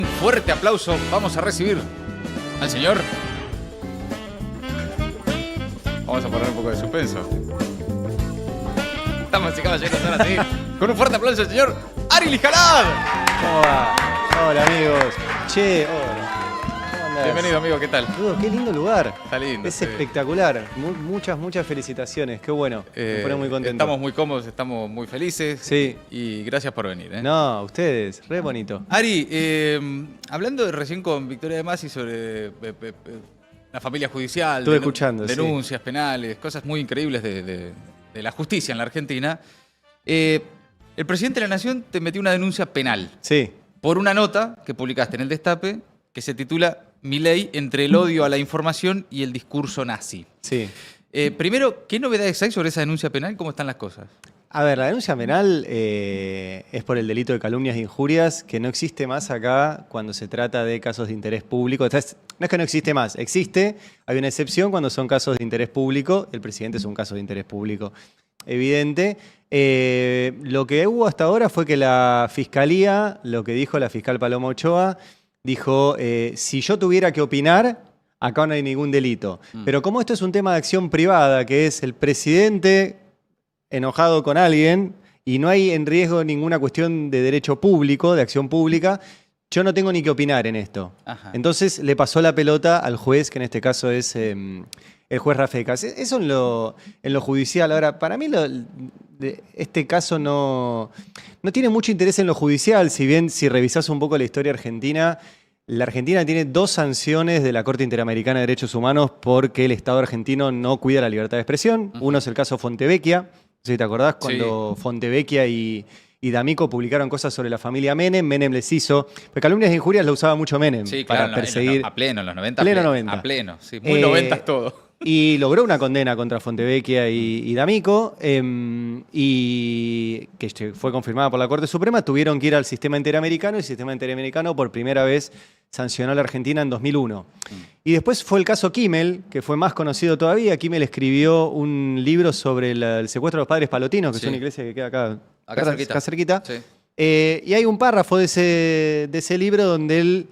Un fuerte aplauso, vamos a recibir al señor. Vamos a poner un poco de suspenso. Damas y caballeros, ahora sí. Con un fuerte aplauso al señor Ari Lijalad. ¿Cómo va? Hola amigos. Che, hola. ¿Cómo andás? Bienvenido, amigo, ¿qué tal? Dudo, qué lindo lugar. Está lindo. Es sí. espectacular. Muchas felicitaciones. Qué bueno. Me pone muy contento. Estamos muy cómodos, estamos muy felices. Sí. Y gracias por venir. No, ustedes. Re bonito. Ari, hablando recién con Victoria De Masi sobre la familia judicial, Estuve escuchando, denuncias penales, cosas muy increíbles de la justicia en la Argentina. El presidente de la Nación te metió una denuncia penal Sí. por una nota que publicaste en El Destape que se titula Milei entre el odio a la información y el discurso nazi. Sí. Primero, ¿qué novedades hay sobre esa denuncia penal? ¿Cómo están las cosas? A ver, la denuncia penal es por el delito de calumnias e injurias que no existe más acá cuando se trata de casos de interés público. Entonces, no es que no existe más, existe. Hay una excepción cuando son casos de interés público. El presidente es un caso de interés público evidente. Lo que hubo hasta ahora fue que la fiscalía, lo que dijo la fiscal Paloma Ochoa, dijo, si yo tuviera que opinar, acá no hay ningún delito. Pero como esto es un tema de acción privada, que es el presidente enojado con alguien y no hay en riesgo ninguna cuestión de derecho público, de acción pública, yo no tengo ni que opinar en esto. Ajá. Entonces le pasó la pelota al juez, que en este caso es el juez Rafecas. Eso en lo judicial. Ahora, para mí este caso no tiene mucho interés en lo judicial, si bien si revisás un poco la historia argentina, la Argentina tiene 2 sanciones de la Corte Interamericana de Derechos Humanos porque el Estado argentino no cuida la libertad de expresión. Uno es el caso Fontevecchia, no sé si te acordás, cuando Fontevecchia y D'Amico publicaron cosas sobre la familia Menem. Menem les hizo... Porque calumnias e injurias lo usaba mucho Menem para perseguir... A pleno, en los 90. Pleno 90. A pleno, sí. Muy 90 todo. Y logró una condena contra Fontevecchia y D'Amico, y que fue confirmada por la Corte Suprema. Tuvieron que ir al sistema interamericano, y el sistema interamericano por primera vez sancionó a la Argentina en 2001. Y después fue el caso Kimmel, que fue más conocido todavía. Kimmel escribió un libro sobre el secuestro de los padres palotinos, que es una iglesia que queda acá cerquita. Sí. Y hay un párrafo de ese libro donde él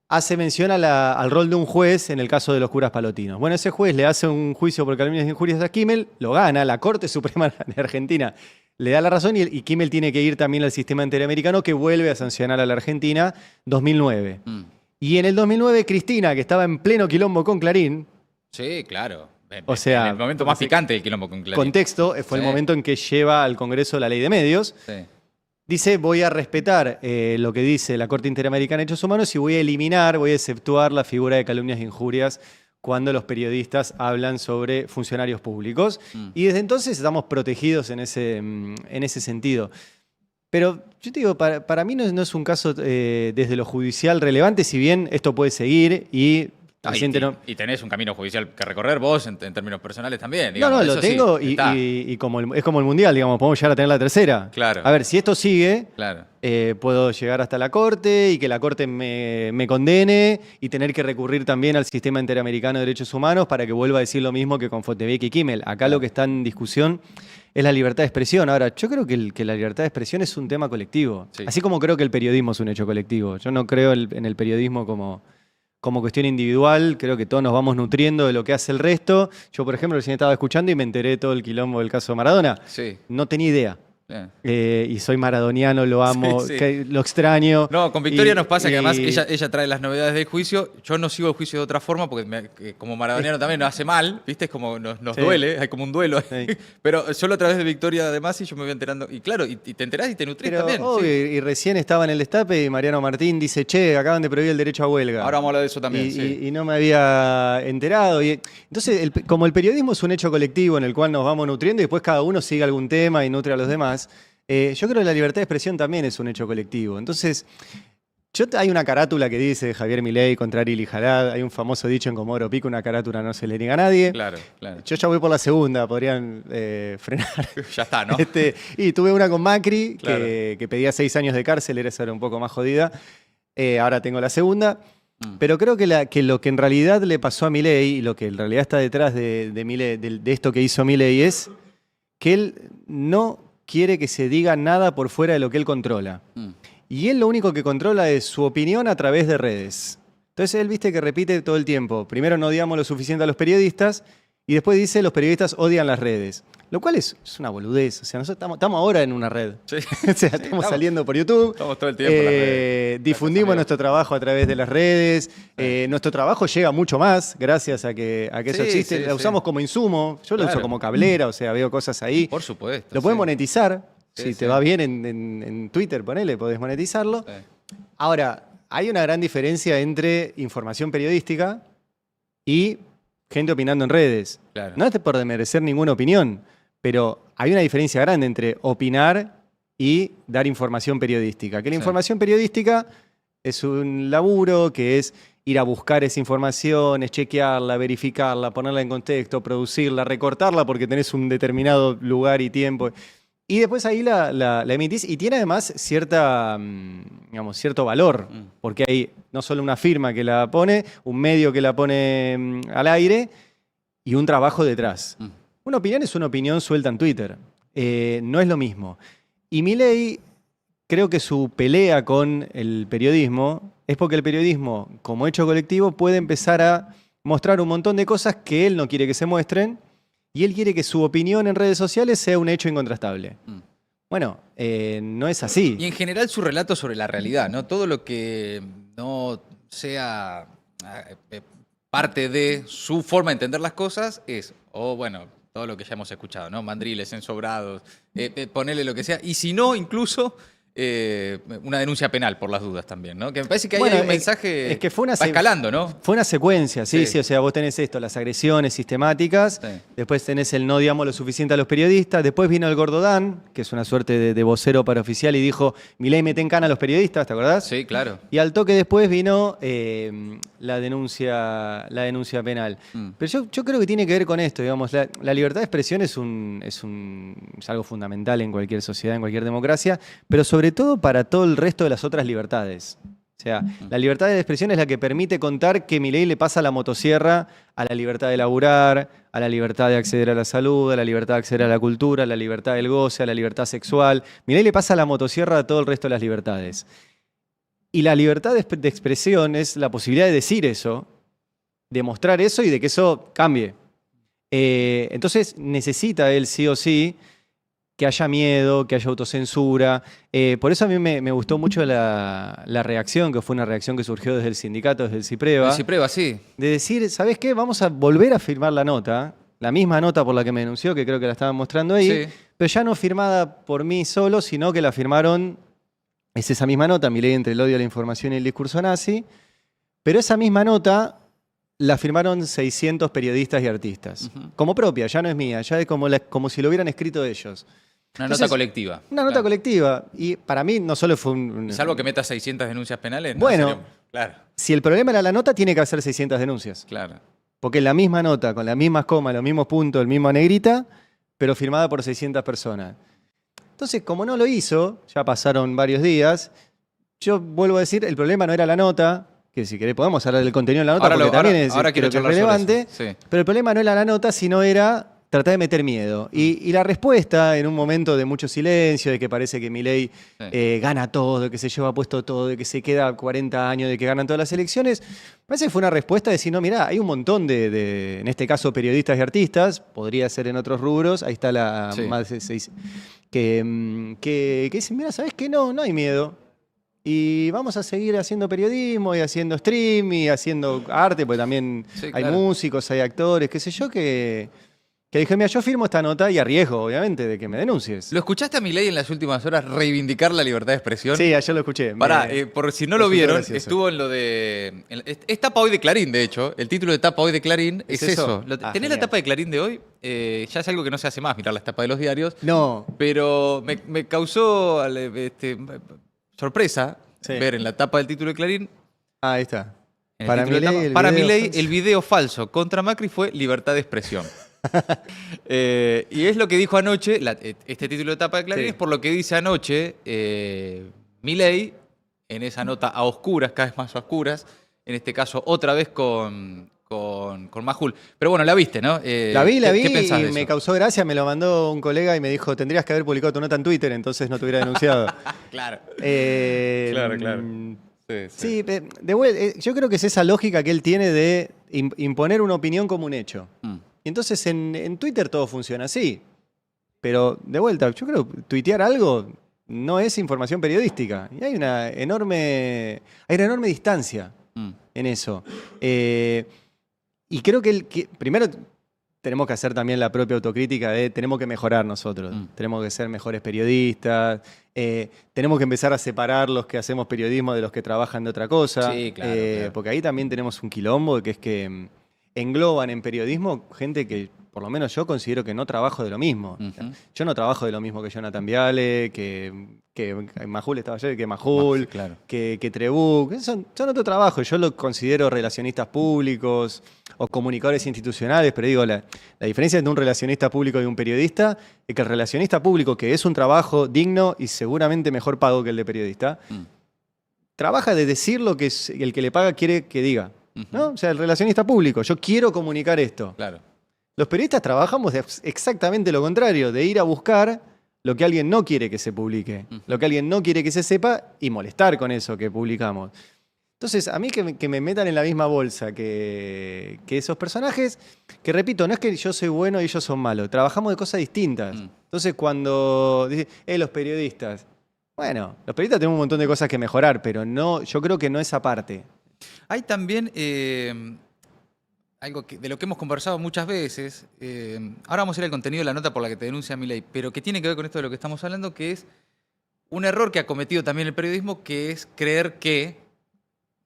hace mención al rol de un juez en el caso de los curas palotinos. Bueno, ese juez le hace un juicio por calumnias e injurias a Kimmel, lo gana, la Corte Suprema de Argentina le da la razón y Kimmel tiene que ir también al sistema interamericano que vuelve a sancionar a la Argentina 2009. Y en el 2009 Cristina, que estaba en pleno quilombo con Clarín... Sí, claro. O sea, en el momento más picante del quilombo con Clarín. Contexto, fue el momento en que lleva al Congreso la ley de medios. Sí. Dice, voy a respetar lo que dice la Corte Interamericana de Derechos Humanos y voy a exceptuar la figura de calumnias e injurias cuando los periodistas hablan sobre funcionarios públicos. Y desde entonces estamos protegidos en ese sentido. Pero yo te digo, para mí no es un caso desde lo judicial relevante, si bien esto puede seguir y... Y tenés un camino judicial que recorrer vos en términos personales también. Digamos, lo tengo sí, y es como el Mundial, digamos, podemos llegar a tener la tercera. Claro. A ver, si esto sigue, claro. Puedo llegar hasta la Corte y que la Corte me condene y tener que recurrir también al sistema interamericano de derechos humanos para que vuelva a decir lo mismo que con Fontevecchia y Kimmel. Acá lo que está en discusión es la libertad de expresión. Ahora, yo creo que la libertad de expresión es un tema colectivo. Sí. Así como creo que el periodismo es un hecho colectivo. Yo no creo en el periodismo como cuestión individual, creo que todos nos vamos nutriendo de lo que hace el resto. Yo, por ejemplo, recién estaba escuchando y me enteré de todo el quilombo del caso de Maradona. Sí. No tenía idea. Y soy maradoniano, lo amo, lo extraño. No, con Victoria nos pasa que además ella trae las novedades del juicio. Yo no sigo el juicio de otra forma porque como maradoniano también nos hace mal, ¿viste? Es como nos duele, hay como un duelo. Pero solo a través de Victoria de Masi yo me voy enterando. Y claro, y te enterás y te nutrís también. Y recién estaba en el Destape y Mariano Martín dice, che, acaban de prohibir el derecho a huelga. Ahora vamos a hablar de eso también. Y no me había enterado. Entonces, como el periodismo es un hecho colectivo en el cual nos vamos nutriendo y después cada uno sigue algún tema y nutre a los demás, yo creo que la libertad de expresión también es un hecho colectivo. Entonces, hay una carátula que dice Javier Milei contra Ari Lijalad, hay un famoso dicho en Comodoro Pi, una carátula no se le niega a nadie. Claro. Yo ya voy por la segunda, podrían frenar. Ya está, ¿no? Y tuve una con Macri, claro, que pedía 6 años de cárcel, esa era un poco más jodida. Ahora tengo la segunda. Pero creo que lo que en realidad le pasó a Milei y lo que en realidad está detrás de esto que hizo Milei es que él no quiere que se diga nada por fuera de lo que él controla. Y él lo único que controla es su opinión a través de redes. Entonces él, viste, que repite todo el tiempo. Primero no odiamos lo suficiente a los periodistas y después dice los periodistas odian las redes. Lo cual es una boludez. O sea, nosotros estamos ahora en una red. Sí. O sea, estamos saliendo por YouTube. Estamos todo el tiempo en las redes. Difundimos nuestro trabajo a través de las redes. Nuestro trabajo llega mucho más gracias a que eso existe. La usamos como insumo. Yo lo uso como cablera, o sea, veo cosas ahí. Por supuesto. Lo puedes monetizar. Si te va bien en Twitter, ponele, podés monetizarlo. Sí. Ahora, hay una gran diferencia entre información periodística y gente opinando en redes. Claro. No es por desmerecer ninguna opinión, pero hay una diferencia grande entre opinar y dar información periodística. Que la información periodística es un laburo que es ir a buscar esa información, es chequearla, verificarla, ponerla en contexto, producirla, recortarla porque tenés un determinado lugar y tiempo. Y después ahí la emitís y tiene además cierto valor, porque hay no solo una firma que la pone, un medio que la pone al aire y un trabajo detrás. Una opinión es una opinión suelta en Twitter. No es lo mismo. Y Milei, creo que su pelea con el periodismo es porque el periodismo, como hecho colectivo, puede empezar a mostrar un montón de cosas que él no quiere que se muestren y él quiere que su opinión en redes sociales sea un hecho incontrastable. Bueno, no es así. Y en general su relato sobre la realidad, ¿no? Todo lo que no sea parte de su forma de entender las cosas es, bueno, todo lo que ya hemos escuchado, ¿no? Mandriles, ensobrados, ponerle lo que sea. Y si no, incluso una denuncia penal por las dudas también, ¿no? Que me parece que ahí hay un mensaje es que va escalando, ¿no? Fue una secuencia, sí. O sea, vos tenés esto, las agresiones sistemáticas, después tenés el no digamos lo suficiente a los periodistas, después vino el Gordodán, que es una suerte de vocero paraoficial, y dijo, Milei mete en cana a los periodistas, ¿te acordás? Sí, claro. Y al toque después vino la denuncia penal. Pero yo creo que tiene que ver con esto, digamos, la libertad de expresión es algo fundamental en cualquier sociedad, en cualquier democracia, pero sobre todo para todo el resto de las otras libertades. O sea, la libertad de expresión es la que permite contar que Milei le pasa la motosierra a la libertad de laburar, a la libertad de acceder a la salud, a la libertad de acceder a la cultura, a la libertad del goce, a la libertad sexual. Milei le pasa la motosierra a todo el resto de las libertades. Y la libertad de expresión es la posibilidad de decir eso, de mostrar eso y de que eso cambie. Entonces necesita él sí o sí que haya miedo, que haya autocensura. Por eso a mí me gustó mucho la reacción, que fue una reacción que surgió desde el sindicato, desde el CIPREVA. El CIPREVA, sí. De decir, ¿sabés qué? Vamos a volver a firmar la nota, la misma nota por la que me denunció, que creo que la estaban mostrando ahí, pero ya no firmada por mí solo, sino que la firmaron, es esa misma nota, Milei entre el odio a la información y el discurso nazi, pero esa misma nota la firmaron 600 periodistas y artistas. Como propia, ya no es mía, ya es como si lo hubieran escrito ellos. Una nota colectiva. Una nota colectiva. Y para mí no solo fue Salvo que metas 600 denuncias penales. Bueno, claro. Si el problema era la nota, tiene que hacer 600 denuncias. Claro. Porque la misma nota, con las mismas comas, los mismos puntos, el mismo negrita, pero firmada por 600 personas. Entonces, como no lo hizo, ya pasaron varios días, yo vuelvo a decir, el problema no era la nota, que si querés podemos hablar del contenido de la nota, porque también es relevante, pero el problema no era la nota, sino era tratar de meter miedo. Y la respuesta, en un momento de mucho silencio, de que parece que Milei gana todo, de que se lleva puesto todo, de que se queda 40 años, de que ganan todas las elecciones, parece que fue una respuesta de decir, no, mirá, hay un montón en este caso, periodistas y artistas, podría ser en otros rubros, ahí está la más de 6, que dicen, mirá, ¿sabés qué? No hay miedo. Y vamos a seguir haciendo periodismo y haciendo stream y haciendo arte, porque también hay músicos, hay actores, qué sé yo, que dije, mira, yo firmo esta nota y arriesgo, obviamente, de que me denuncies. ¿Lo escuchaste a Milei en las últimas horas reivindicar la libertad de expresión? Sí, ayer lo escuché. Pará, por si no lo vieron, estuvo en lo de... Es tapa hoy de Clarín, de hecho. El título de tapa hoy de Clarín es eso. ¿Tenés la tapa de Clarín de hoy? Ya es algo que no se hace más, mirar las tapas de los diarios. No. Pero me causó sorpresa ver en la tapa del título de Clarín. Ahí está. Para Milei, el video falso contra Macri fue libertad de expresión. Y es lo que dijo anoche, este título de tapa de Clarín es por lo que dice anoche Milei en esa nota a oscuras, cada vez más oscuras, en este caso otra vez con con Majul. Pero bueno, la viste, ¿no? La vi ¿Qué pensás de y me eso? causó gracia, me lo mandó un colega y me dijo, tendrías que haber publicado tu nota en Twitter, entonces no te hubiera denunciado. Claro. Eh, Claro. Sí. Yo creo que es esa lógica que él tiene de imponer una opinión como un hecho. Mm. Y entonces en Twitter todo funciona así. Pero de vuelta, yo creo que tuitear algo no es información periodística. Y hay una enorme distancia Mm. en eso. Y creo que primero tenemos que hacer también la propia autocrítica de tenemos que mejorar nosotros, tenemos que ser mejores periodistas, tenemos que empezar a separar los que hacemos periodismo de los que trabajan de otra cosa, Sí, claro. porque ahí también tenemos un quilombo que es que engloban en periodismo gente que por lo menos yo considero que no trabajo de lo mismo. Ujú. Yo no trabajo de lo mismo que Jonathan Viale, que Majul estaba ayer, que Majul, Claro. que Trebuch. Son otro trabajo. Yo lo considero relacionistas públicos o comunicadores institucionales, pero digo, la diferencia entre un relacionista público y un periodista es que el relacionista público, que es un trabajo digno y seguramente mejor pago que el de periodista, trabaja de decir lo que el que le paga quiere que diga. ¿No? O sea, el relacionista público, yo quiero comunicar esto. Claro. Los periodistas trabajamos de exactamente lo contrario, de ir a buscar lo que alguien no quiere que se publique, lo que alguien no quiere que se sepa y molestar con eso que publicamos. Entonces, a mí que me metan en la misma bolsa que esos personajes, que repito, no es que yo soy bueno y ellos son malos, trabajamos de cosas distintas. Entonces, cuando dicen, los periodistas, bueno, los periodistas tenemos un montón de cosas que mejorar, pero no, yo creo que no esa parte. Hay también algo de lo que hemos conversado muchas veces. Ahora vamos a ir al contenido de la nota por la que te denuncia Milei, pero que tiene que ver con esto de lo que estamos hablando, que es un error que ha cometido también el periodismo, que es creer que,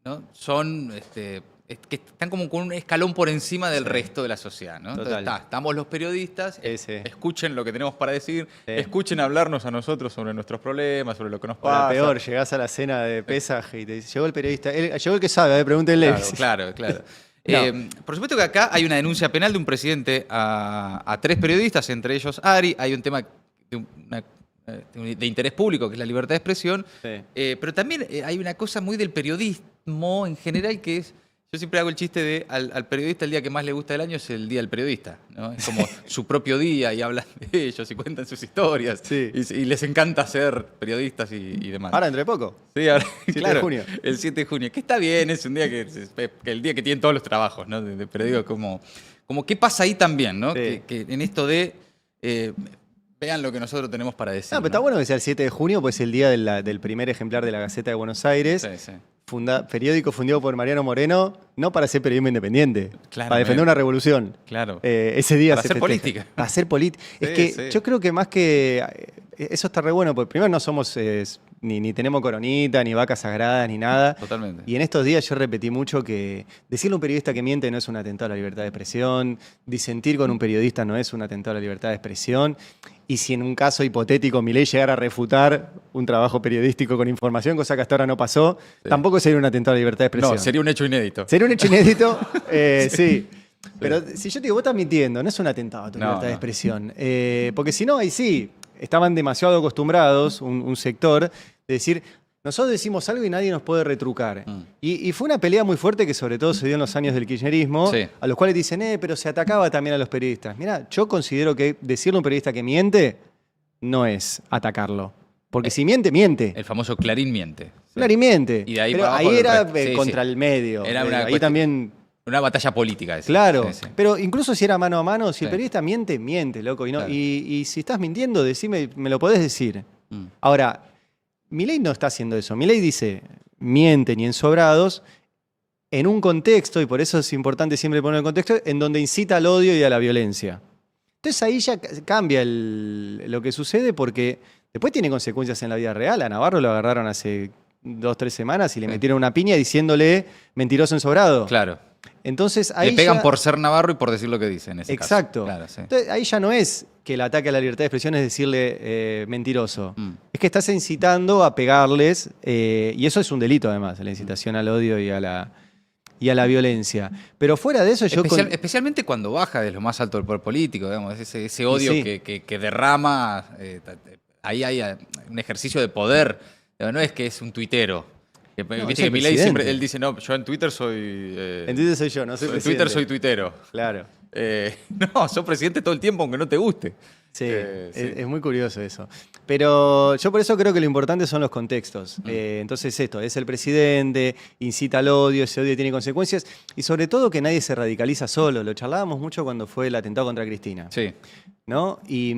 ¿no?, son que están como con un escalón por encima del resto de la sociedad, ¿no? Entonces, estamos los periodistas, escuchen lo que tenemos para decir, escuchen hablarnos a nosotros sobre nuestros problemas, sobre lo que nos pasa. Peor, llegás a la cena de pesaje y te dice, llegó el periodista, llegó el que sabe, pregúntenle. Claro. No. Por supuesto que acá hay una denuncia penal de un presidente a 3 periodistas, entre ellos Ari. Hay un tema de interés público, que es la libertad de expresión. Pero también hay una cosa muy del periodismo en general, que es, yo siempre hago el chiste de al periodista el día que más le gusta del año es el día del periodista, ¿no? Es como su propio día y hablan de ellos y cuentan sus historias. Sí. Y les encanta ser periodistas y demás. Ahora, entre poco. Sí, ahora, 7 claro, de junio. El 7 de junio. Que está bien, es un día que el día que tienen todos los trabajos, ¿no? Pero digo, como qué pasa ahí también, ¿no? Sí. Que en esto de vean lo que nosotros tenemos para decir. No, pero está bueno que sea el 7 de junio, pues el día del primer ejemplar de la Gaceta de Buenos Aires. Sí. Periódico fundado por Mariano Moreno, no para hacer periodismo independiente, Claro, para defender una revolución. Claro. Ese día Para se hacer festeja. política. Para hacer política. Es que yo creo que más que... Eso está re bueno, porque primero no somos... ni tenemos coronita, ni vacas sagradas, ni nada. Totalmente. Y en estos días yo repetí mucho que decirle a un periodista que miente no es un atentado a la libertad de expresión, disentir con un periodista no es un atentado a la libertad de expresión, y si en un caso hipotético Milei llegara a refutar un trabajo periodístico con información, cosa que hasta ahora no pasó, tampoco sería un atentado a la libertad de expresión. No, sería un hecho inédito. Sería un hecho inédito, sí. Pero si yo te digo, vos estás mintiendo, no es un atentado a tu libertad de expresión. Porque si no, ahí sí, estaban demasiado acostumbrados, un sector, de decir, nosotros decimos algo y nadie nos puede retrucar. Y fue una pelea muy fuerte que sobre todo se dio en los años del kirchnerismo, a los cuales dicen, pero se atacaba también a los periodistas. Mirá, yo considero que decirle a un periodista que miente no es atacarlo. Porque si miente, miente. El famoso Clarín miente. Clarín miente. Y de ahí pero para abajo ahí era contra el medio. Era ahí también... Una batalla política esa. Claro, Sí. pero incluso si era mano a mano, si el periodista miente, miente, loco. Y, no, Claro. y si estás mintiendo, decime, me lo podés decir. Ahora, Milei no está haciendo eso. Milei dice, mienten y ensobrados en un contexto, y por eso es importante siempre poner el contexto, en donde incita al odio y a la violencia. Entonces ahí ya cambia lo que sucede, porque después tiene consecuencias en la vida real. A Navarro lo agarraron hace 2 o 3 semanas y le metieron una piña diciéndole mentiroso ensobrado. Claro. Entonces ahí le pegan ya... por ser Navarro y por decir lo que dice en ese Exacto. caso. Claro, sí. Entonces, ahí ya no es que el ataque a la libertad de expresión es decirle mentiroso. Es que estás incitando a pegarles, y eso es un delito además, la incitación al odio y a la violencia. Pero fuera de eso yo... Especialmente cuando baja de lo más alto del poder político, digamos, ese odio que derrama, ahí hay un ejercicio de poder. No es que es un tuitero. Viste que Milei siempre, él dice, no, yo en Twitter soy... en Twitter soy yo, no soy presidente. En Twitter soy tuitero. Claro. No, sos presidente todo el tiempo, aunque no te guste. Sí, es muy curioso eso. Pero yo por eso creo que lo importante son los contextos. Entonces esto, es el presidente, incita al odio, ese odio tiene consecuencias y sobre todo que nadie se radicaliza solo. Lo charlábamos mucho cuando fue el atentado contra Cristina. Sí. ¿No? Y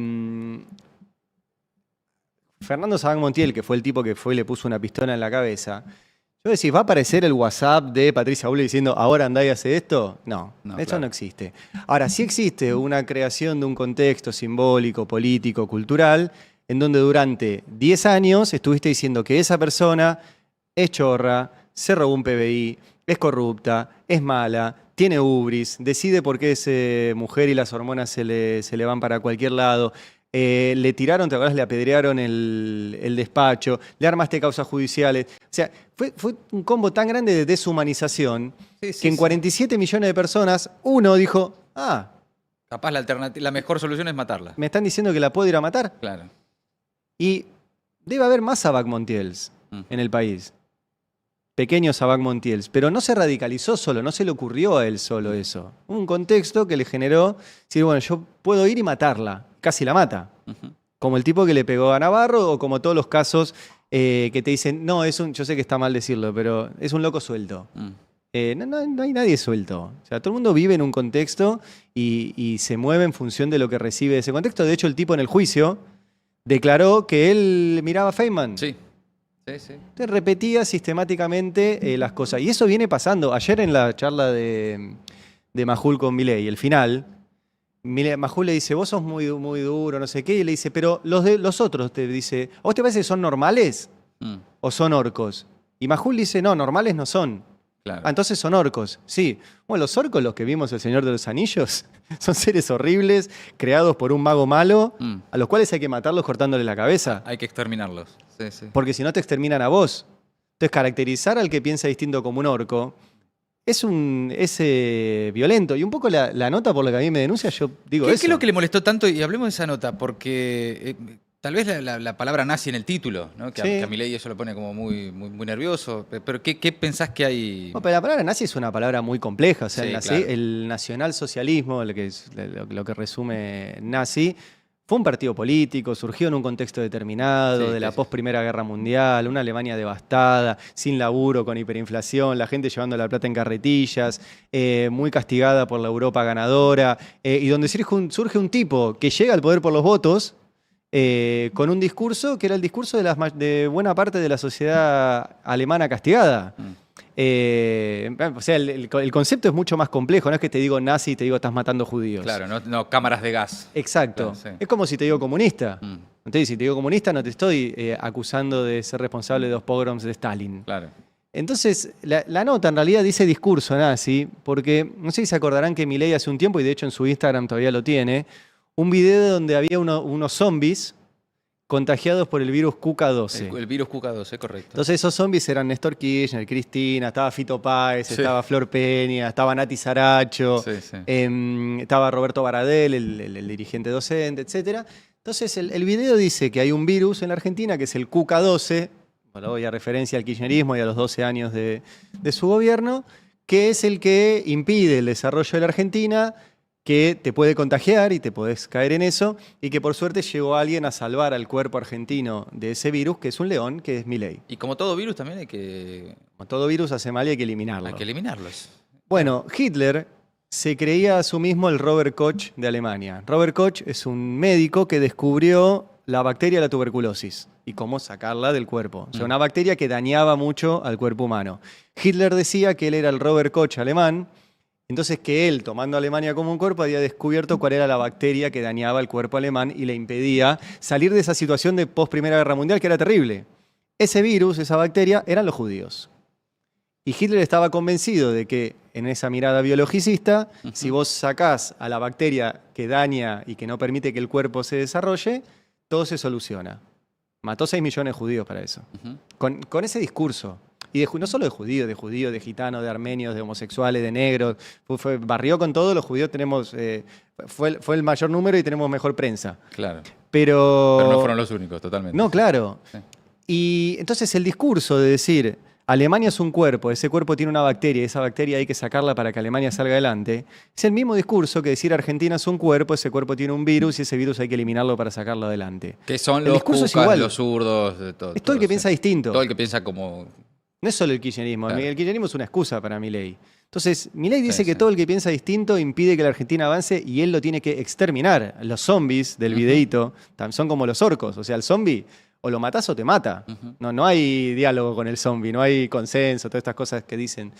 Fernando Sabac Montiel, que fue el tipo que fue y le puso una pistola en la cabeza, yo decís, ¿va a aparecer el WhatsApp de Patricia Bullrich diciendo ahora andá y hace esto? No, esto claro. No existe. Ahora, sí existe una creación de un contexto simbólico, político, cultural, en donde durante 10 años estuviste diciendo que esa persona es chorra, se robó un PBI, es corrupta, es mala, tiene ubris, decide por qué es mujer y las hormonas se le van para cualquier lado. Le tiraron, ¿te acuerdas? Le apedrearon el despacho, le armaste causas judiciales. O sea, fue un combo tan grande de deshumanización que en 47 millones de personas, uno dijo, capaz la mejor solución es matarla. ¿Me están diciendo que la puedo ir a matar? Claro. Y debe haber más Sabac Montiels en el país. Pequeños Sabac Montiels. Pero no se radicalizó solo, no se le ocurrió a él solo eso. Un contexto que le generó decir, bueno, yo puedo ir y matarla. Casi la mata. Como el tipo que le pegó a Navarro o como todos los casos que te dicen, no, yo sé que está mal decirlo, pero es un loco suelto. No hay nadie suelto. O sea, todo el mundo vive en un contexto y se mueve en función de lo que recibe de ese contexto. De hecho, el tipo en el juicio declaró que él miraba a Feynman. Sí. Entonces repetía sistemáticamente las cosas. Y eso viene pasando. Ayer en la charla de Majul con Milei, el final... Majul le dice, vos sos muy duro, no sé qué, y le dice, pero los otros, te dice, ¿a vos te parece que son normales o son orcos? Y Majul dice, no, normales no son. Claro. Entonces son orcos. Sí. Bueno, los orcos, los que vimos El Señor de los Anillos, son seres horribles, creados por un mago malo, a los cuales hay que matarlos cortándole la cabeza. Hay que exterminarlos. Sí. Porque si no te exterminan a vos. Entonces, caracterizar al que piensa distinto como un orco es violento. Y un poco la nota por la que a mí me denuncia, yo digo eso. ¿Qué es lo que le molestó tanto? Y hablemos de esa nota, porque tal vez la palabra nazi en el título, ¿no? Que a Milei eso lo pone como muy nervioso. Pero ¿qué pensás que hay? No, pero la palabra nazi es una palabra muy compleja. O sea, el nacionalsocialismo, lo que resume nazi, fue un partido político, surgió en un contexto determinado, de la post-Primera Guerra Mundial, una Alemania devastada, sin laburo, con hiperinflación, la gente llevando la plata en carretillas, muy castigada por la Europa ganadora, y donde surge un tipo que llega al poder por los votos, con un discurso que era el discurso de buena parte de la sociedad alemana castigada. O sea, el concepto es mucho más complejo, no es que te digo nazi y te digo estás matando judíos. Claro, no cámaras de gas. Exacto. Claro, es como si te digo comunista. Entonces, si te digo comunista no te estoy acusando de ser responsable de los pogroms de Stalin. Claro. Entonces, la nota en realidad dice discurso nazi, porque no sé si se acordarán que Milei hace un tiempo, y de hecho en su Instagram todavía lo tiene, un video donde había unos zombies contagiados por el virus KUKA-12. El virus KUKA-12, correcto. Entonces esos zombies eran Néstor Kirchner, Cristina, estaba Fito Páez, estaba Flor Peña, estaba Nati Saracho, estaba Roberto Baradel, el dirigente docente, etc. Entonces el video dice que hay un virus en la Argentina que es el KUKA-12, bueno, voy a referencia al kirchnerismo y a los 12 años de su gobierno, que es el que impide el desarrollo de la Argentina, que te puede contagiar y te podés caer en eso, y que por suerte llegó alguien a salvar al cuerpo argentino de ese virus, que es un león, que es Milei. Y como todo virus también hay que... Como todo virus hace mal y hay que eliminarlo. Hay que eliminarlos. Bueno, Hitler se creía a sí mismo el Robert Koch de Alemania. Robert Koch es un médico que descubrió la bacteria de la tuberculosis y cómo sacarla del cuerpo. O sea, una bacteria que dañaba mucho al cuerpo humano. Hitler decía que él era el Robert Koch alemán. Entonces que él, tomando a Alemania como un cuerpo, había descubierto cuál era la bacteria que dañaba el cuerpo alemán y le impedía salir de esa situación de post-Primera Guerra Mundial que era terrible. Ese virus, esa bacteria, eran los judíos. Y Hitler estaba convencido de que en esa mirada biologicista, si vos sacás a la bacteria que daña y que no permite que el cuerpo se desarrolle, todo se soluciona. Mató 6 millones de judíos para eso. Con ese discurso. Y no solo de judíos, de gitanos, de armenios, de homosexuales, de negros. Barrió con todo, los judíos tenemos... fue el mayor número y tenemos mejor prensa. Claro. Pero no fueron los únicos, totalmente. No, claro. Sí. Y entonces el discurso de decir, Alemania es un cuerpo, ese cuerpo tiene una bacteria, esa bacteria hay que sacarla para que Alemania salga adelante. Es el mismo discurso que decir Argentina es un cuerpo, ese cuerpo tiene un virus y ese virus hay que eliminarlo para sacarlo adelante. Que son el los discurso cucas, es igual. los zurdos, de todo. Es todo el que piensa distinto. Todo el que piensa como... No es solo el kirchnerismo, Claro. el kirchnerismo es una excusa para Milei. Entonces, Milei dice Sí, que sí. todo el que piensa distinto impide que la Argentina avance y él lo tiene que exterminar. Los zombies del videíto son como los orcos, o sea, el zombie o lo matás o te mata. No hay diálogo con el zombie, no hay consenso, todas estas cosas que dicen.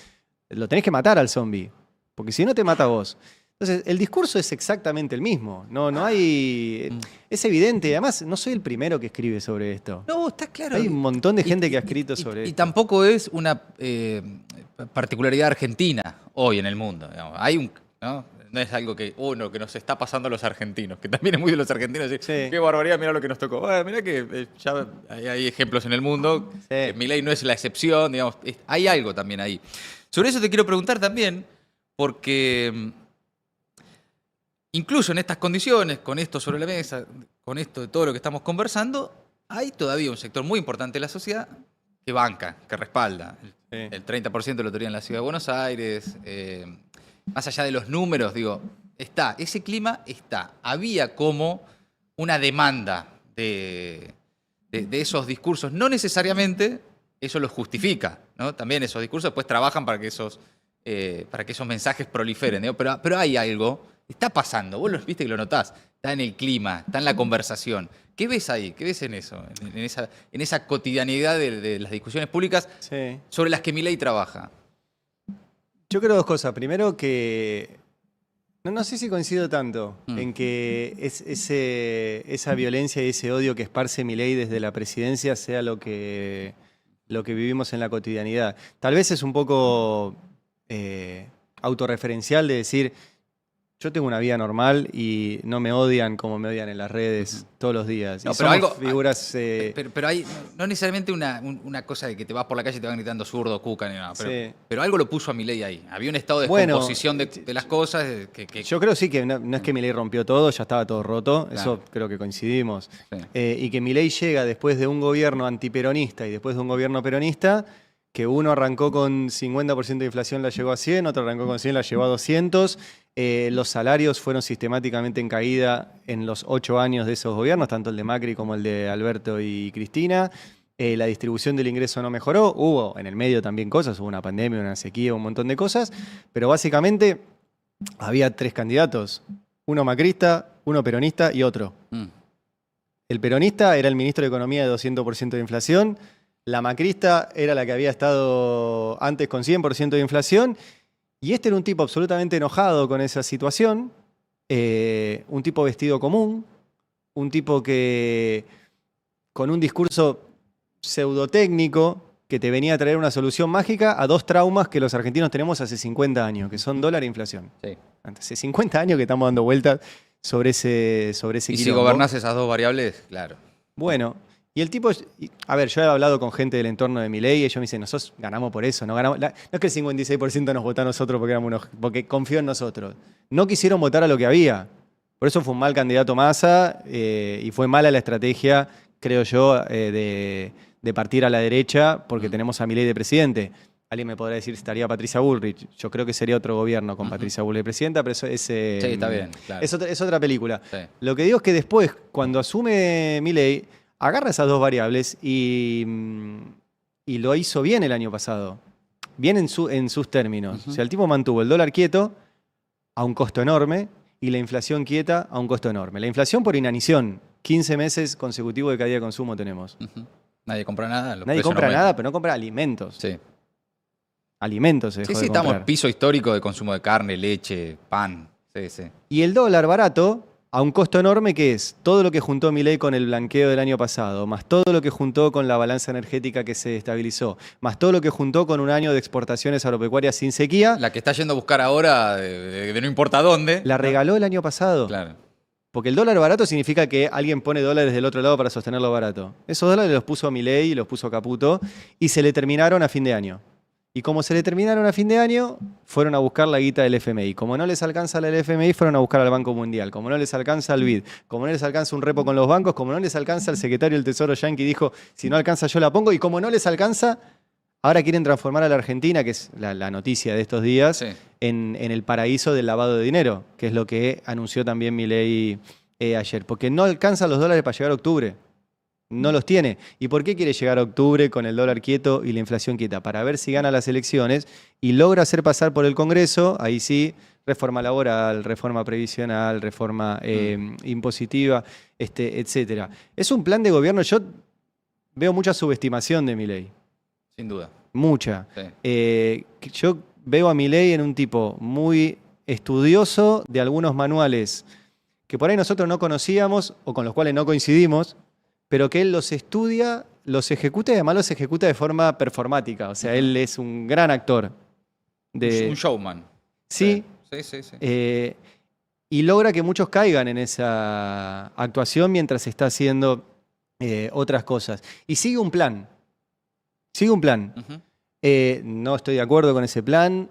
Lo tenés que matar al zombie, porque si no te mata a vos. Entonces, el discurso es exactamente el mismo. No hay... Es evidente, además, no soy el primero que escribe sobre esto. No, está claro. Hay un montón de gente que ha escrito sobre Y esto. tampoco es una particularidad argentina hoy en el mundo. Digamos. Hay un... No es algo que que nos está pasando a los argentinos, que también es muy de los argentinos decir, Sí. qué barbaridad, mira lo que nos tocó. Mirá que ya hay ejemplos en el mundo, Sí. Milei no es la excepción, digamos, hay algo también ahí. Sobre eso te quiero preguntar también, porque incluso en estas condiciones, con esto sobre la mesa, con esto de todo lo que estamos conversando, hay todavía un sector muy importante de la sociedad que banca, que respalda. Sí. El 30% lo tenía en la ciudad de Buenos Aires. Más allá de los números, digo, ese clima está. Había como una demanda de esos discursos. No necesariamente eso los justifica, ¿no? También esos discursos después trabajan para que esos mensajes proliferen, ¿no? Pero hay algo, está pasando, vos viste que lo notás, está en el clima, está en la conversación. ¿Qué ves ahí? ¿Qué ves en eso? En esa cotidianidad de las discusiones públicas Sí. sobre las que Milei trabaja. Yo creo dos cosas. Primero que no sé si coincido tanto en que esa violencia y ese odio que esparce Milei desde la presidencia sea lo que vivimos en la cotidianidad. Tal vez es un poco autorreferencial de decir, yo tengo una vida normal y no me odian como me odian en las redes todos los días. No, y pero somos algo- figuras... Pero hay no necesariamente una cosa de que te vas por la calle y te van gritando zurdo, cuca, ni nada. Sí. Pero algo lo puso a Milei ahí. Había un estado de Bueno, descomposición de las cosas. Que Yo creo sí que no es que Milei rompió todo, ya estaba todo roto, Claro. eso creo que coincidimos. Sí. Y que Milei llega después de un gobierno antiperonista y después de un gobierno peronista, que uno arrancó con 50% de inflación, la llegó a 100, otro arrancó con 100, la llevó a 200. Los salarios fueron sistemáticamente en caída en los 8 años de esos gobiernos, tanto el de Macri como el de Alberto y Cristina. La distribución del ingreso no mejoró, hubo en el medio también cosas, hubo una pandemia, una sequía, un montón de cosas, pero básicamente había 3 candidatos, uno macrista, uno peronista y otro. El peronista era el ministro de Economía de 200% de inflación, la macrista era la que había estado antes con 100% de inflación, y este era un tipo absolutamente enojado con esa situación, un tipo vestido común, un tipo que con un discurso pseudotécnico que te venía a traer una solución mágica a 2 traumas que los argentinos tenemos hace 50 años, que son dólar e inflación. Sí. Hace 50 años que estamos dando vueltas sobre ese Y si quilombo. gobernás esas dos variables, claro. Bueno, y el tipo, a ver, yo he hablado con gente del entorno de Milei y ellos me dicen, nosotros ganamos por eso, no ganamos. No es que el 56% nos votó a nosotros porque confió en nosotros. No quisieron votar a lo que había. Por eso fue un mal candidato Massa y fue mala la estrategia, creo yo, de partir a la derecha porque tenemos a Milei de presidente. Alguien me podrá decir si estaría Patricia Bullrich. Yo creo que sería otro gobierno con Patricia Bullrich de presidenta, pero eso es, Sí, está bien, claro. es otra película. Sí. Lo que digo es que después, cuando asume Milei, agarra esas dos variables y lo hizo bien el año pasado. Bien en sus términos. O sea, el tipo mantuvo el dólar quieto a un costo enorme y la inflación quieta a un costo enorme. La inflación por inanición. 15 meses consecutivos de caída de consumo tenemos. Nadie compra nada. Los Nadie precios compra no nada, aumentan. pero no compra alimentos. Sí. Alimentos se dejó Sí, de estamos en comprar. piso histórico de consumo de carne, leche, pan. Sí, sí. Y el dólar barato a un costo enorme que es todo lo que juntó Milei con el blanqueo del año pasado, más todo lo que juntó con la balanza energética que se estabilizó, más todo lo que juntó con un año de exportaciones agropecuarias sin sequía, La que está yendo a buscar ahora de no importa dónde. la regaló el año pasado. Claro. Porque el dólar barato significa que alguien pone dólares del otro lado para sostenerlo barato. Esos dólares los puso Milei y los puso Caputo y se le terminaron a fin de año. Y como se le terminaron a fin de año, fueron a buscar la guita del FMI. Como no les alcanza la del FMI, fueron a buscar al Banco Mundial. Como no les alcanza el BID, como no les alcanza un repo con los bancos, como no les alcanza el secretario del Tesoro Yankee dijo, si no alcanza yo la pongo. Y como no les alcanza, Ahora quieren transformar a la Argentina, que es la noticia de estos días, Sí. en el paraíso del lavado de dinero, que es lo que anunció también Milei ayer. Porque no alcanzan los dólares para llegar a octubre. No los tiene. ¿Y por qué quiere llegar a octubre con el dólar quieto y la inflación quieta? Para ver si gana las elecciones y logra hacer pasar por el Congreso, ahí sí, reforma laboral, reforma previsional, reforma impositiva, etcétera. Es un plan de gobierno, yo veo mucha subestimación de Milei. Sin duda. Mucha. Sí. Yo veo a Milei en un tipo muy estudioso de algunos manuales que por ahí nosotros no conocíamos o con los cuales no coincidimos, pero que él los estudia, los ejecuta y además los ejecuta de forma performática. O sea, él es un gran actor. Un showman. Sí. Sí. Y logra que muchos caigan en esa actuación mientras está haciendo otras cosas. Y sigue un plan. Sigue un plan. Uh-huh. No estoy de acuerdo con ese plan.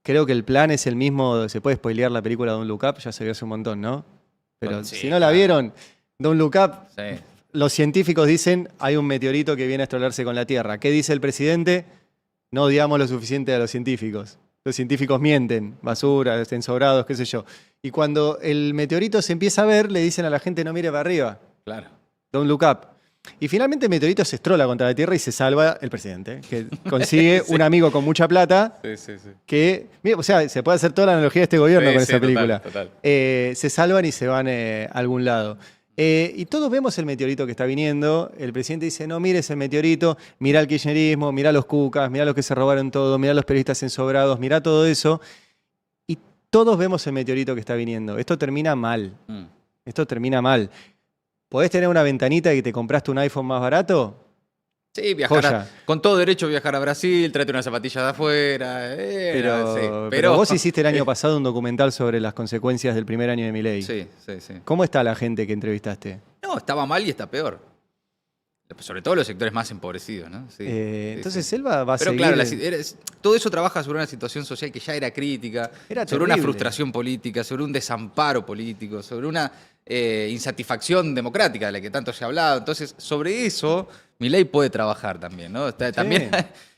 Creo que el plan es el mismo. Se puede spoilear la película Don't Look Up, ya se vio hace un montón, ¿no? Pero Sí, si no la vieron, Don't Look Up, sí. Los científicos dicen hay un meteorito que viene a estrellarse con la Tierra. ¿Qué dice el presidente? No odiamos lo suficiente a los científicos. Los científicos mienten, basura, estén sobrados, qué sé yo. Y cuando el meteorito se empieza a ver, le dicen a la gente no mire para arriba. Claro. Don't look up. Y finalmente el meteorito se estrola contra la Tierra y se salva el presidente, que consigue Sí. un amigo con mucha plata. Sí. Que, mira, o sea, se puede hacer toda la analogía de este gobierno Sí, con sí, esa película. total. Se salvan y se van a algún lado. Y todos vemos el meteorito que está viniendo. El presidente dice, no mires el meteorito, mirá el kirchnerismo, mirá los cucas, mirá los que se robaron todo, mirá los periodistas ensobrados, mirá todo eso. Y todos vemos el meteorito que está viniendo. Esto termina mal. Esto termina mal. ¿Podés tener una ventanita y que te compraste un iPhone más barato? Sí, viajar con todo derecho a viajar a Brasil, tráete unas zapatillas de afuera. Pero vos hiciste el año pasado un documental sobre las consecuencias del primer año de Milei. Sí. ¿Cómo está la gente que entrevistaste? No, estaba mal y está peor. Sobre todo los sectores más empobrecidos, ¿no? Sí, entonces sí. él va a Pero seguir... claro, todo eso trabaja sobre una situación social que ya era crítica, Era sobre una terrible. frustración política, sobre un desamparo político, sobre una insatisfacción democrática de la que tanto se ha hablado. Entonces, sobre eso, Milei puede trabajar también, ¿no? También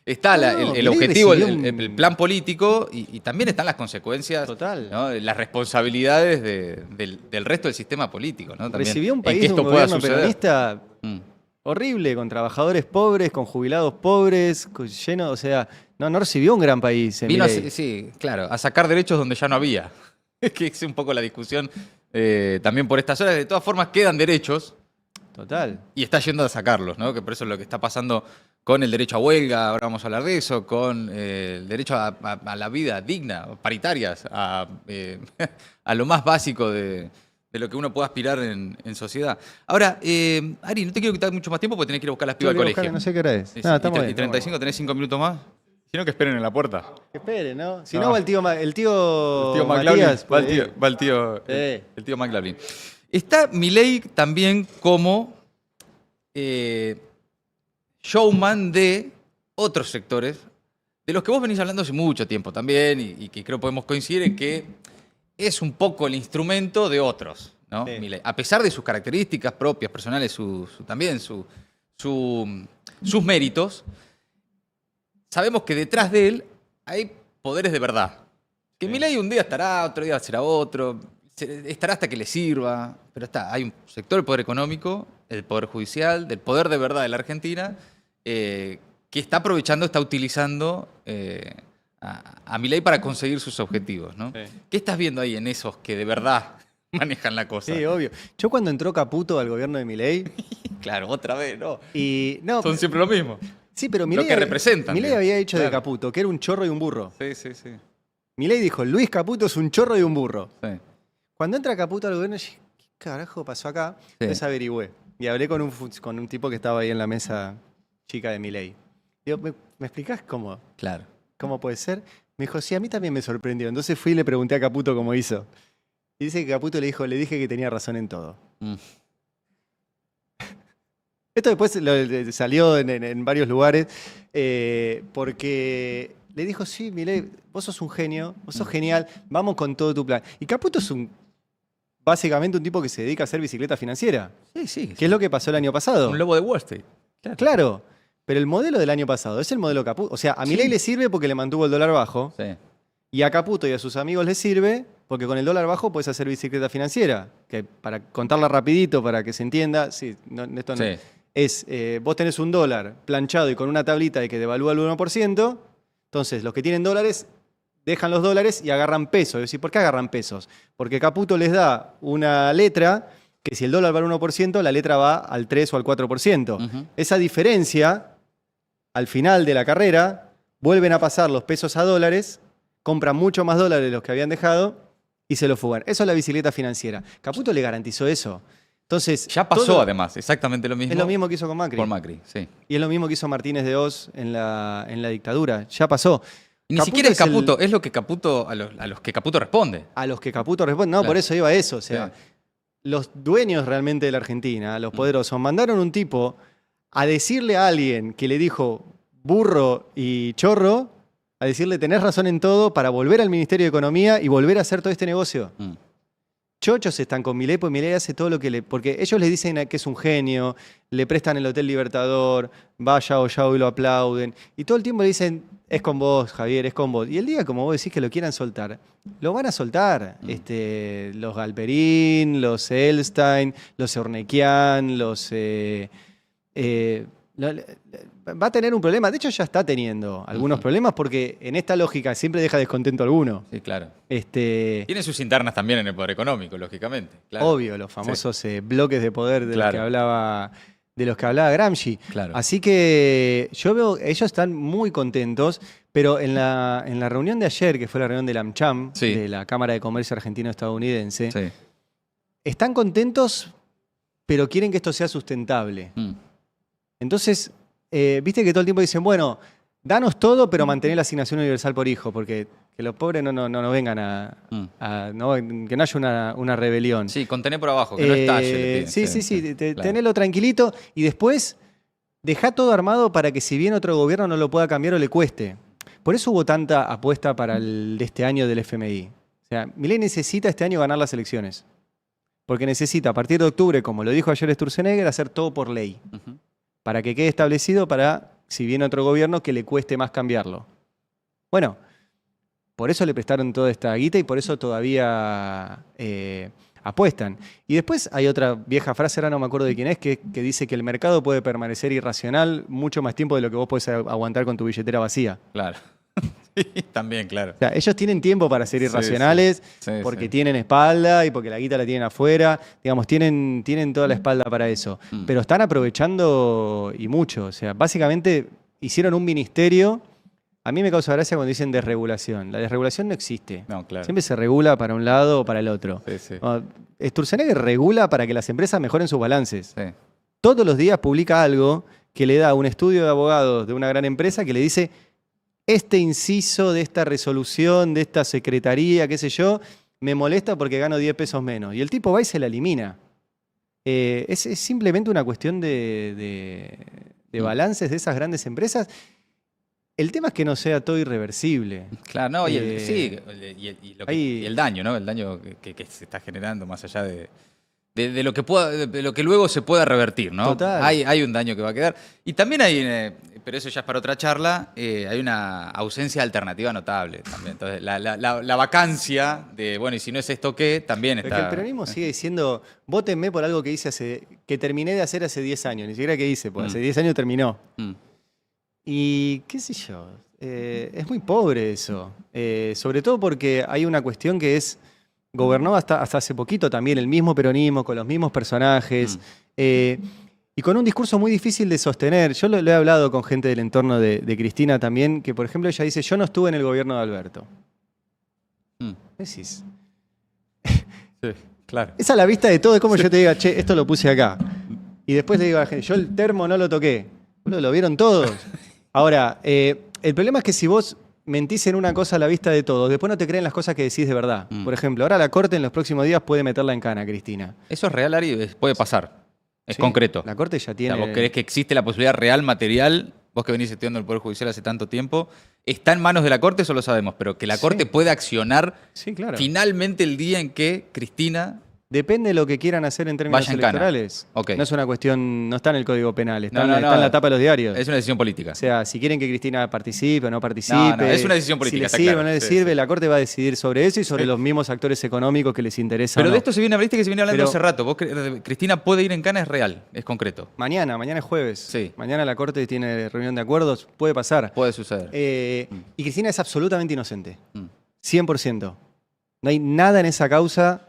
está el objetivo, el plan político y también están las consecuencias, Total. ¿no? Las responsabilidades del resto del sistema político, ¿no? También, Recibió un en país que de un esto pueda gobierno suceder. peronista horrible, con trabajadores pobres, con jubilados pobres, lleno, o sea, no recibió un gran país. Vino, Milei. sí, claro, a sacar derechos donde ya no había. Que es un poco la discusión también por estas horas. De todas formas, quedan derechos. Total. Y está yendo a sacarlos, ¿no? Que por eso es lo que está pasando con el derecho a huelga, ahora vamos a hablar de eso, con el derecho a la vida digna, paritarias, a lo más básico de lo que uno pueda aspirar en sociedad. Ahora, Ari, no te quiero quitar mucho más tiempo porque tenés que ir a buscar las pibas al colegio. No sé qué hora es. Sí, No, estamos y bien, 35, tenés 5 minutos más. Si no, que esperen en la puerta. Que espere, ¿no? Si No. no, va el tío McLaughlin, Matías. va el tío McLaughlin. Está Milei también como showman de otros sectores, de los que vos venís hablando hace mucho tiempo también, y que creo podemos coincidir en que es un poco el instrumento de otros, ¿no? Sí. Milei, a pesar de sus características propias, personales, también sus méritos, sabemos que detrás de él hay poderes de verdad. Que Milei un día estará, otro día será otro, estará hasta que le sirva, pero hay un sector del poder económico, el poder judicial, del poder de verdad de la Argentina, que está aprovechando, está utilizando a Milei para conseguir sus objetivos, ¿no? Sí. ¿Qué estás viendo ahí en esos que de verdad manejan la cosa? Sí, obvio. Yo cuando entró Caputo al gobierno de Milei... Claro, otra vez, ¿no? No, Son siempre lo mismo. sí, pero Milei, Lo que representan. Milei había dicho de Claro. Caputo que era un chorro y un burro. Sí. Milei dijo, Luis Caputo es un chorro y un burro. Sí. Cuando entra Caputo al gobierno, yo dije, ¿qué carajo pasó acá? Sí. Entonces averigüé. Y hablé con un tipo que estaba ahí en la mesa chica de Milei. Digo, ¿me explicás cómo puede ser? Me dijo, sí, a mí también me sorprendió. Entonces fui y le pregunté a Caputo cómo hizo. Y dice que Caputo le dije que tenía razón en todo. Esto después salió en varios lugares, porque le dijo, sí, Milei, vos sos un genio, vos sos genial, vamos con todo tu plan. Y Caputo es básicamente un tipo que se dedica a hacer bicicleta financiera, Sí. que es lo que pasó el año pasado. Un lobo de Wall Street. Claro, Pero el modelo del año pasado es el modelo Caputo. O sea, a Milei le sirve porque le mantuvo el dólar bajo. Sí. Y a Caputo y a sus amigos les sirve porque con el dólar bajo puedes hacer bicicleta financiera. Que para contarla rapidito, para que se entienda, sí, esto no, es, vos tenés un dólar planchado y con una tablita de que devalúa el 1%, entonces los que tienen dólares dejan los dólares y agarran pesos. Es decir, ¿por qué agarran pesos? Porque Caputo les da una letra que si el dólar vale 1%, la letra va al 3 o al 4%. Esa diferencia, al final de la carrera, vuelven a pasar los pesos a dólares, compran mucho más dólares de los que habían dejado y se lo fugan. Eso es la bicicleta financiera. Caputo le garantizó eso. Entonces, ya pasó además, exactamente lo mismo. Es lo mismo que hizo con Macri. Con Macri, sí. Y es lo mismo que hizo Martínez de Oz en la dictadura. Ya pasó. Y ni siquiera es Caputo, es lo que Caputo, a los que Caputo responde. A los que Caputo responde. No, claro. Por eso iba a eso. O sea, los dueños realmente de la Argentina, los poderosos, mandaron un tipo a decirle a alguien que le dijo burro y chorro, a decirle tenés razón en todo para volver al Ministerio de Economía y volver a hacer todo este negocio. Chochos están con Milei, pues Milei hace todo lo que le... Porque ellos le dicen que es un genio, le prestan el Hotel Libertador, vaya o ya y lo aplauden. Y todo el tiempo le dicen, es con vos, Javier, es con vos. Y el día, como vos decís, que lo quieran soltar, lo van a soltar. Los Galperín, los Elstein, los Ornequian, los... va a tener un problema. De hecho, ya está teniendo algunos problemas porque en esta lógica siempre deja descontento a alguno. Sí, claro. Tiene sus internas también en el poder económico, lógicamente. Claro. Obvio, los famosos bloques de poder de los que hablaba Gramsci. Claro. Así que yo veo, ellos están muy contentos, pero en la reunión de ayer, que fue la reunión de la AmCham, de la Cámara de Comercio Argentino-Estadounidense, están contentos, pero quieren que esto sea sustentable. Entonces, viste que todo el tiempo dicen, bueno, danos todo, pero mantener la asignación universal por hijo, porque que los pobres no vengan que no haya una rebelión. Sí, contener por abajo, que no estalle. Sí, tenelo tranquilito y después dejá todo armado para que si bien otro gobierno no lo pueda cambiar o le cueste. Por eso hubo tanta apuesta para de este año del FMI. O sea, Milei necesita este año ganar las elecciones, porque necesita a partir de octubre, como lo dijo ayer Sturzenegger, hacer todo por ley. Para que quede establecido para, si viene otro gobierno, que le cueste más cambiarlo. Bueno, por eso le prestaron toda esta guita y por eso todavía apuestan. Y después hay otra vieja frase, ahora no me acuerdo de quién es, que dice que el mercado puede permanecer irracional mucho más tiempo de lo que vos podés aguantar con tu billetera vacía. Claro. Sí, también, claro. O sea, ellos tienen tiempo para ser irracionales porque tienen espalda y porque la guita la tienen afuera. Digamos, tienen toda la espalda para eso. Pero están aprovechando y mucho. O sea, básicamente hicieron un ministerio. A mí me causa gracia cuando dicen desregulación. La desregulación no existe. No, claro. Siempre se regula para un lado o para el otro. Sturzenegger regula para que las empresas mejoren sus balances. Todos los días publica algo que le da un estudio de abogados de una gran empresa que le dice... Este inciso de esta resolución, de esta secretaría, qué sé yo, me molesta porque gano 10 pesos menos. Y el tipo va y se la elimina. Es simplemente una cuestión de balances de esas grandes empresas. El tema es que no sea todo irreversible. Claro, no, y el daño, ¿no? El daño que se está generando más allá de lo que luego se pueda revertir, ¿no? Total. Hay un daño que va a quedar. Y también hay, pero eso ya es para otra charla, hay una ausencia alternativa notable también. Entonces, la vacancia de, bueno, y si no es esto, ¿qué? También está... Porque el peronismo sigue diciendo, vótenme por algo que hice que terminé de hacer hace 10 años. Ni siquiera que hice, pues hace 10 años terminó. Y qué sé yo, es muy pobre eso. Sobre todo porque hay una cuestión que es... Gobernó hasta hace poquito también el mismo peronismo, con los mismos personajes, y con un discurso muy difícil de sostener. Yo lo he hablado con gente del entorno de Cristina también, que por ejemplo ella dice, yo no estuve en el gobierno de Alberto. ¿Qué decís? Sí, claro. Esa es la vista de todo, es como yo te diga, che, esto lo puse acá. Y después le digo a la gente, yo el termo no lo toqué. Lo vieron todos. Ahora, el problema es que si vos... mentís en una cosa a la vista de todos, después no te creen las cosas que decís de verdad. Por ejemplo, ahora la Corte en los próximos días puede meterla en cana, Cristina. ¿Eso es real, Ari? Puede pasar. Es concreto. La Corte ya tiene... ¿Vos creés que existe la posibilidad real, material? Vos que venís estudiando el Poder Judicial hace tanto tiempo, ¿está en manos de la Corte? Eso lo sabemos, pero que la Corte puede accionar finalmente el día en que Cristina Depende de lo que quieran hacer en términos Vaya en cana. electorales. Ok. No es una cuestión, no está en el Código Penal, está, No, está en la tapa de los diarios. Es una decisión política. O sea, si quieren que Cristina participe o no participe. No, es una decisión política, Si le está sirve claro. o no le Sí, sirve, sí. la Corte va a decidir sobre eso y sobre los mismos actores económicos que les interesa. Pero o no. de esto se viene, viste que se viene hablando Pero- hace rato. Cristina puede ir en cana, es real, es concreto. Mañana es jueves. Sí. Mañana la Corte tiene reunión de acuerdos, puede pasar. Puede suceder. Y Cristina es absolutamente inocente. Mm. 100%. No hay nada en esa causa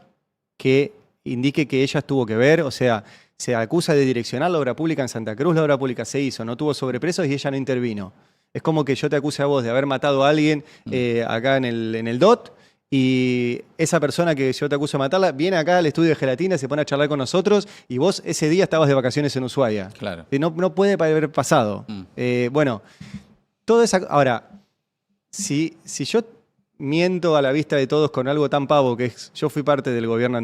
que indique que ella tuvo que ver. O sea, se acusa de direccionar la obra pública en Santa Cruz, la obra pública se hizo, no tuvo sobrepresos y ella no intervino. Es como que yo te acuse a vos de haber matado a alguien acá en el DOT y esa persona que yo te acuso de matarla viene acá al estudio de Gelatina, se pone a charlar con nosotros y vos ese día estabas de vacaciones en Ushuaia. Claro. No puede haber pasado. Bueno, todo esa... Ahora, si yo miento a la vista de todos con algo tan pavo que es, yo fui parte del gobierno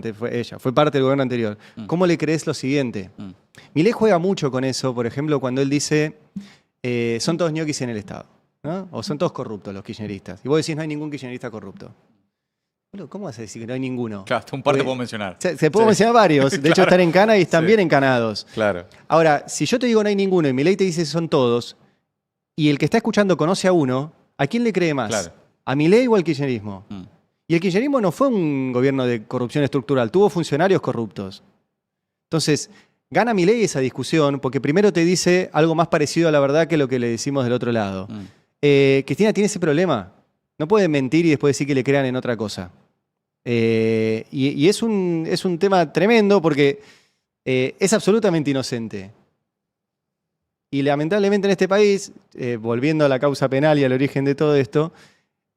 fue parte del gobierno anterior, ¿cómo le crees lo siguiente? Milei juega mucho con eso, por ejemplo, cuando él dice, son todos ñoquis en el Estado, ¿no? O son todos corruptos los kirchneristas. Y vos decís, no hay ningún kirchnerista corrupto. Boludo, ¿cómo vas a decir que no hay ninguno? Claro, hasta un par te Porque puedo mencionar. Se puede Sí. mencionar varios. De hecho, Claro. están en cana y están Sí. bien encanados. Claro. Ahora, si yo te digo no hay ninguno y Milei te dice son todos, y el que está escuchando conoce a uno, ¿a quién le cree más? Claro. ¿A Milei o al kirchnerismo? Y el kirchnerismo no fue un gobierno de corrupción estructural, tuvo funcionarios corruptos. Entonces, gana Milei esa discusión porque primero te dice algo más parecido a la verdad que lo que le decimos del otro lado. Cristina tiene ese problema. No puede mentir y después decir que le crean en otra cosa. Y es un tema tremendo porque es absolutamente inocente. Y lamentablemente en este país, volviendo a la causa penal y al origen de todo esto,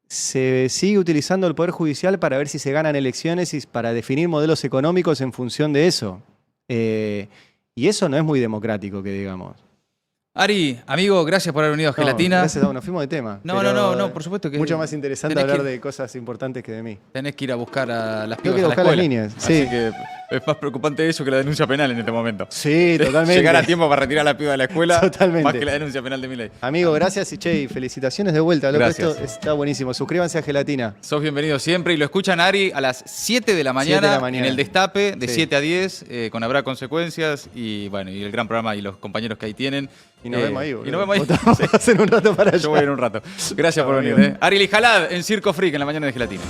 se sigue utilizando el Poder Judicial para ver si se ganan elecciones y para definir modelos económicos en función de eso. Y eso no es muy democrático, que digamos. Ari, amigo, gracias por haber venido a Gelatina. No, gracias, nos fuimos de tema. No, por supuesto que... Mucho más interesante tenés hablar que- de cosas importantes que de mí. Tenés que ir a buscar a las Tengo pibas que ir a a la buscar las escuela. niñas, Así sí. que es más preocupante eso que la denuncia penal en este momento. Sí, totalmente. Llegar a tiempo para retirar a la piba de la escuela, Totalmente. más que la denuncia penal de Milei. Amigo, gracias y che, y felicitaciones de vuelta. Loco, Gracias. esto está buenísimo. Suscríbanse a Gelatina. Sos bienvenido siempre y lo escuchan a Ari a las 7 de la mañana, 7 de la mañana. en el Destape, de Sí. 7 a 10, con Habrá Consecuencias y bueno, y el gran programa y los compañeros que ahí tienen. Y nos vemos ahí, boludo. Y nos vemos ahí. Vamos a hacer un rato para allá. Yo voy a ir un rato. Gracias Chao, por venir. amigo. Ari Lijalad en Circo Freak en la mañana de Gelatina.